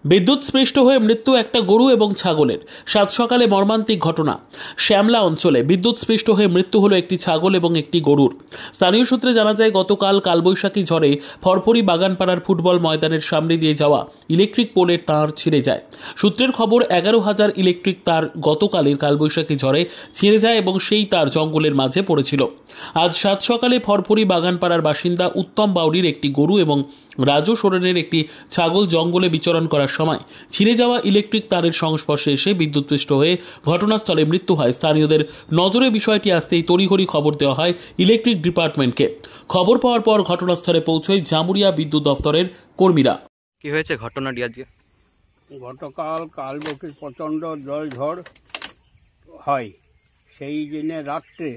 বিদ্যুৎস্পৃষ্ট হয়ে মৃত্যু একটা গরু এবং ছাগলের। সাত সকালে মর্মান্তিক ঘটনা। শ্যামলা অঞ্চলে বিদ্যুৎস্পৃষ্ট হয়ে মৃত্যু হলো একটি ছাগল এবং একটি গরুর। স্থানীয় সূত্রে জানা যায়, গতকাল কালবৈশাখী ঝড়ে ফরফরি বাগানপাড়ার ফুটবল ময়দানের সামনে দিয়ে যাওয়া ইলেকট্রিক পোলের তার ছিঁড়ে যায়। সূত্রের খবর, 11,000 ইলেকট্রিক তার গতকালের কালবৈশাখী ঝড়ে ছিঁড়ে যায় এবং সেই তার জঙ্গলের মাঝে পড়েছিল। আজ সাত সকালে ফরফরি বাগানপাড়ার বাসিন্দা উত্তম বাউরির একটি গরু এবং রাজু সোরেনের একটি ছাগল জঙ্গলে বিচরণ করার সময় ছিঁড়ে যাওয়া ইলেকট্রিক তারের সংস্পর্শে এসে বিদ্যুৎস্পৃষ্ট হয়ে ঘটনাস্থলে মৃত্যু হয়। স্থানীয়দের নজরে বিষয়টি আসতেই তড়িঘড়ি খবর দেওয়া হয় ইলেকট্রিক ডিপার্টমেন্টকে। খবর পাওয়ার পর ঘটনাস্থলে পৌঁছয় জামুরিয়া বিদ্যুৎ দপ্তরের কর্মীরা। কি হয়েছে ঘটনাটি আজকে? গতকাল কালবৈশাখী প্রচণ্ড জল ঝড় হয়, সেই দিনে রাত্রে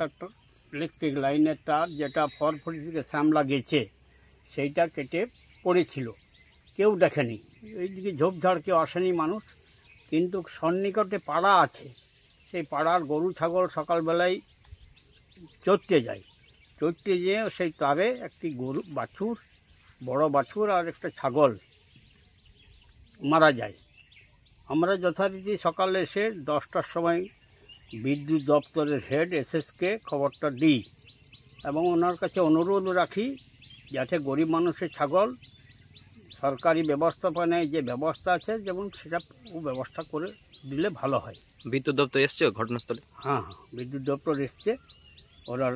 একটা ইলেকট্রিক লাইনের তার যেটা ফরফরি থেকে শ্যামলা গেছে সেইটা কেটে পড়েছিল। কেউ দেখেনি, এইদিকে ঝোপঝাড় কেউ আসেনি মানুষ, কিন্তু সন্নিকটে পাড়া আছে, সেই পাড়ার গরু ছাগল সকালবেলায় চড়তে যায়। চড়তে যেয়ে সেই তারে একটি গরু বাছুর, বড় বাছুর আর একটা ছাগল মারা যায়। আমরা যথারীতি সকালে এসে 10টার সময় বিদ্যুৎ দপ্তরের হেড এসএসকে খবরটা দিই এবং ওনার কাছে অনুরোধ রাখি যাতে গরিব মানুষের ছাগল সরকারি ব্যবস্থাপনায় যে ব্যবস্থা আছে যেমন সেটা ব্যবস্থা করে দিলে ভালো হয়। বিদ্যুৎ দপ্তর এসছে ঘটনাস্থলে? হ্যাঁ, বিদ্যুৎ দপ্তর এসছে, ওরা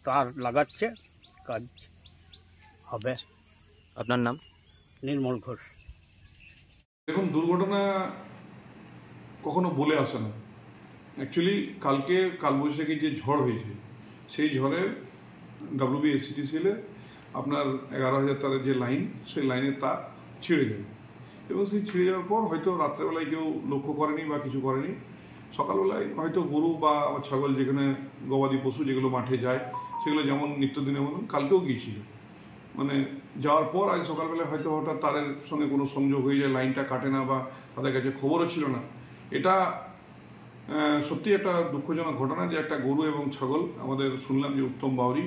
তার লাগাচ্ছে, কাজ হবে। আপনার নাম? নির্মল ঘোষ। দেখুন, দুর্ঘটনা কখনো বলে আসে না। অ্যাকচুয়ালি কালকে কালবৈশাখী যে ঝড় হয়েছে সেই ঝড়ে WBSCTCL আপনার 11,000 তারের যে লাইন, সেই লাইনের তার ছিঁড়ে যায় এবং সেই ছিঁড়ে যাওয়ার পর হয়তো রাত্রেবেলায় কেউ লক্ষ্য করেনি বা কিছু করেনি। সকালবেলায় হয়তো গরু বা ছাগল, যেখানে গবাদি পশু যেগুলো মাঠে যায়, সেগুলো যেমন নিত্যদিনের মতন কালকেও গিয়েছিল, মানে যাওয়ার পর আজ সকালবেলায় হয়তো হঠাৎ তারের সঙ্গে কোনো সংযোগ হয়ে যায়, লাইনটা কাটে না বা তাদের কাছে খবরও ছিল না। এটা সত্যি একটা দুঃখজনক ঘটনা যে একটা গরু এবং ছাগল, আমাদের শুনলাম যে উত্তম বাউরি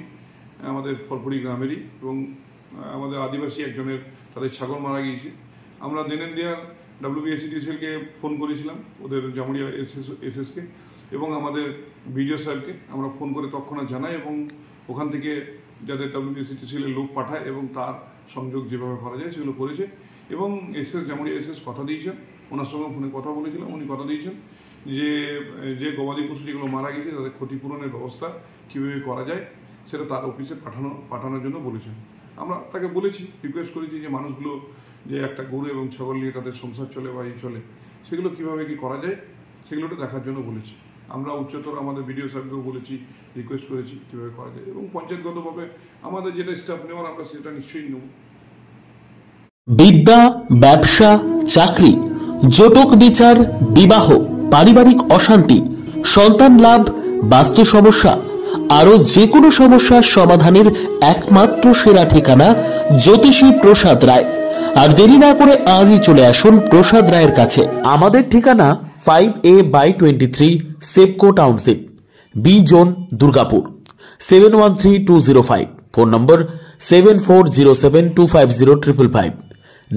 আমাদের ফরফরি গ্রামেরই এবং আমাদের আদিবাসী একজনের তাদের ছাগল মারা গিয়েছে। আমরা দেনেন্দিয়া WBSCTCLকে ফোন করেছিলাম, ওদের জামুরিয়া এসএসকে এবং আমাদের বিডিও স্যারকে আমরা ফোন করে তৎক্ষণাৎ জানাই এবং ওখান থেকে যাদের WBSCTCL লোক পাঠায় এবং তার সংযোগ যেভাবে করা যায় সেগুলো করেছে এবং জামুরিয়া এসএস কথা দিয়েছেন, ওনার সঙ্গে ফোনে কথা বলেছিলাম, উনি কথা দিয়েছেন যে গবাদি পশু যেগুলো মারা গেছে তাদের ক্ষতিপূরণের ব্যবস্থা কীভাবে করা যায় সেটা তার অফিসে পাঠানোর জন্য বলেছেন। আমরা তাকে বলেছি, রিকোয়েস্ট করেছি যে মানুষগুলো যে একটা গরু এবং ছাগল নিয়ে তাদের সংসার চলে বা এই চলে, সেগুলো কীভাবে কী করা যায় সেগুলোটা দেখার জন্য বলেছি। আমরা উচ্চতর আমাদের বিডিও সাহেবকেও বলেছি, রিকোয়েস্ট করেছি কীভাবে করা যায় এবং পঞ্চায়েতগতভাবে আমাদের যেটা স্টাফ নেওয়ার আমরা সেটা নিশ্চয়ই নেব। বিদ্যা, ব্যবসা, চাকরি, জটক বিচার, বিবাহ, পারিবারিক অশান্তি, সন্তান লাভ, বাস্তু সমস্যা, আরো যে কোনো সমস্যার সমাধানের একমাত্র সেরা ঠিকানা জ্যোতিষী প্রসাদ রায়। আর দেরি না করে আজই চলে আসুন প্রসাদ রায়ের কাছে। আমাদের ঠিকানা 5A/23 SEPCO township, B zone, Durgapur, 713205। Phone number 7407250555,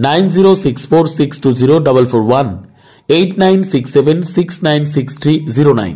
9064620441, 8967696309।